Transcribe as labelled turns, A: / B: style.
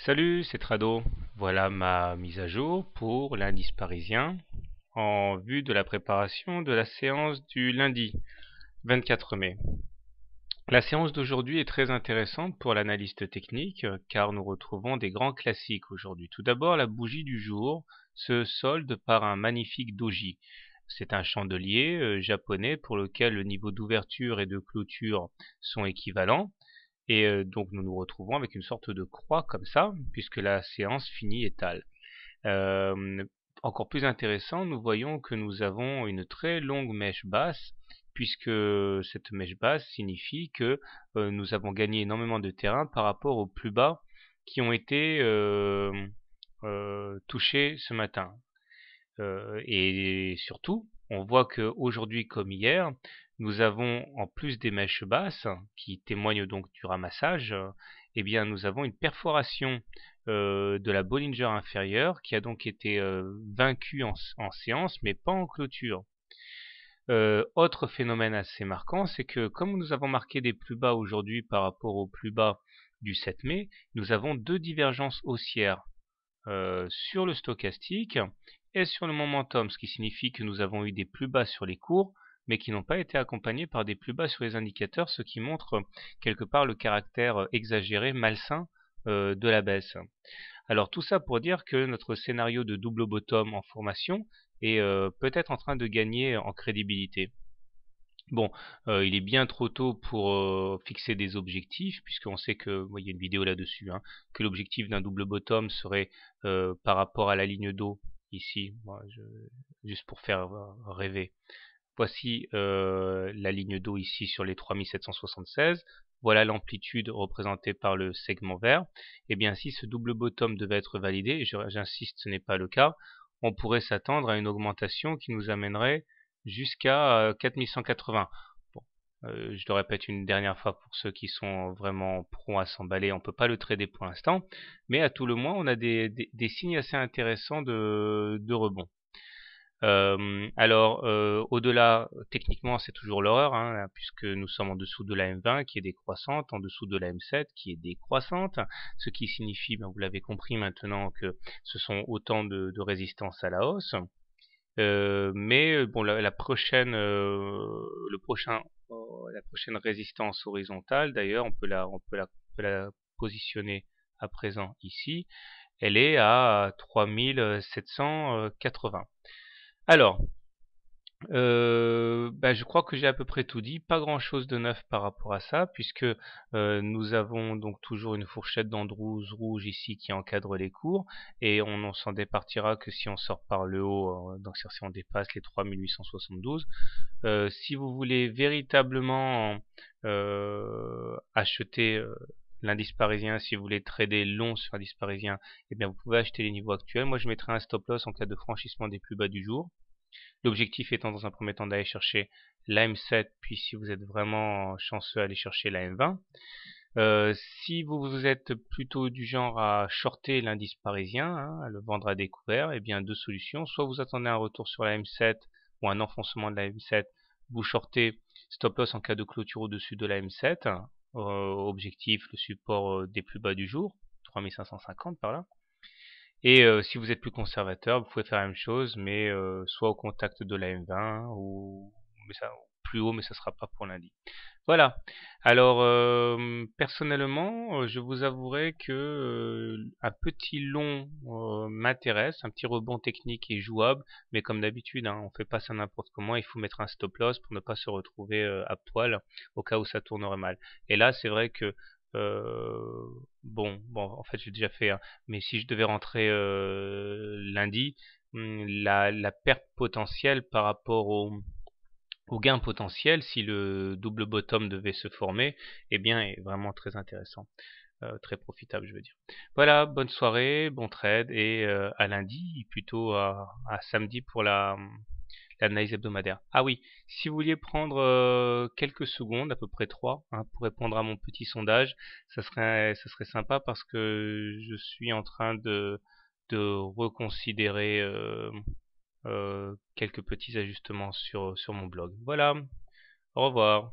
A: Salut, c'est Trado. Voilà ma mise à jour pour l'indice parisien en vue de la préparation de la séance du lundi 24 mai. La séance d'aujourd'hui est très intéressante pour l'analyste technique car nous retrouvons des grands classiques aujourd'hui. Tout d'abord, la bougie du jour se solde par un magnifique doji. C'est un chandelier japonais pour lequel le niveau d'ouverture et de clôture sont équivalents. Et donc nous nous retrouvons avec une sorte de croix comme ça, puisque la séance finit étale. Euh, Encore plus intéressant, nous voyons que nous avons une très longue mèche basse, puisque cette mèche basse signifie que nous avons gagné énormément de terrain par rapport aux plus bas qui ont été touchés ce matin. Et surtout, on voit qu'aujourd'hui comme hier, nous avons en plus des mèches basses qui témoignent donc du ramassage, eh bien nous avons une perforation de la Bollinger inférieure qui a donc été vaincue en séance mais pas en clôture. Autre phénomène assez marquant, c'est que comme nous avons marqué des plus bas aujourd'hui par rapport aux plus bas du 7 mai, nous avons deux divergences haussières sur le stochastique et sur le momentum, ce qui signifie que nous avons eu des plus bas sur les cours, mais qui n'ont pas été accompagnés par des plus bas sur les indicateurs, ce qui montre quelque part le caractère exagéré, malsain de la baisse. Alors tout ça pour dire que notre scénario de double bottom en formation est peut-être en train de gagner en crédibilité. Bon, il est bien trop tôt pour fixer des objectifs, puisqu'on sait que, il y a une vidéo là-dessus, hein, que l'objectif d'un double bottom serait par rapport à la ligne d'eau, ici, juste pour faire rêver. Voici la ligne d'eau ici sur les 3776. Voilà l'amplitude représentée par le segment vert. Et bien si ce double bottom devait être validé, et j'insiste, ce n'est pas le cas, on pourrait s'attendre à une augmentation qui nous amènerait jusqu'à 4180. Bon, je le répète une dernière fois pour ceux qui sont vraiment pros à s'emballer, on ne peut pas le trader pour l'instant, mais à tout le moins on a des signes assez intéressants de rebond. Au-delà, techniquement, c'est toujours l'horreur, hein, puisque nous sommes en dessous de la M20 qui est décroissante, en dessous de la M7 qui est décroissante, ce qui signifie, vous l'avez compris maintenant, que ce sont autant de résistances à la hausse. Bon, la prochaine, la prochaine résistance horizontale, d'ailleurs, on peut la positionner à présent ici. Elle est à 3780. Alors, je crois que j'ai à peu près tout dit. Pas grand-chose de neuf par rapport à ça, puisque nous avons donc toujours une fourchette d'Andrews rouge ici qui encadre les cours, et on ne s'en départira que si on sort par le haut, donc si on dépasse les 3872. Si vous voulez véritablement acheter l'indice parisien, si vous voulez trader long sur l'indice parisien, eh bien vous pouvez acheter les niveaux actuels. Moi je mettrai un stop loss en cas de franchissement des plus bas du jour. L'objectif étant dans un premier temps d'aller chercher la M7, puis si vous êtes vraiment chanceux, aller chercher la M20. Si vous êtes plutôt du genre à shorter l'indice parisien, hein, à le vendre à découvert, eh bien deux solutions. Soit vous attendez un retour sur la M7 ou un enfoncement de la M7, vous shortez stop loss en cas de clôture au-dessus de la M7, objectif le support des plus bas du jour, 3550 par là. Et si vous êtes plus conservateur, vous pouvez faire la même chose, mais soit au contact de la M20 ou mais ça, plus haut, mais ça ne sera pas pour lundi. Voilà. Alors personnellement, je vous avouerai que un petit long m'intéresse, un petit rebond technique est jouable, mais comme d'habitude, hein, on fait pas ça n'importe comment. Il faut mettre un stop loss pour ne pas se retrouver à poil au cas où ça tournerait mal. Et là, c'est vrai que en fait j'ai déjà fait, hein, mais si je devais rentrer lundi, la perte potentielle par rapport au gain potentiel, si le double bottom devait se former, eh bien est vraiment très intéressant, très profitable je veux dire. Voilà, bonne soirée, bon trade et à lundi, plutôt à samedi pour l'analyse hebdomadaire. Ah oui, si vous vouliez prendre quelques secondes, à peu près 3, hein, pour répondre à mon petit sondage, ça serait sympa parce que je suis en train de reconsidérer quelques petits ajustements sur mon blog. Voilà, au revoir.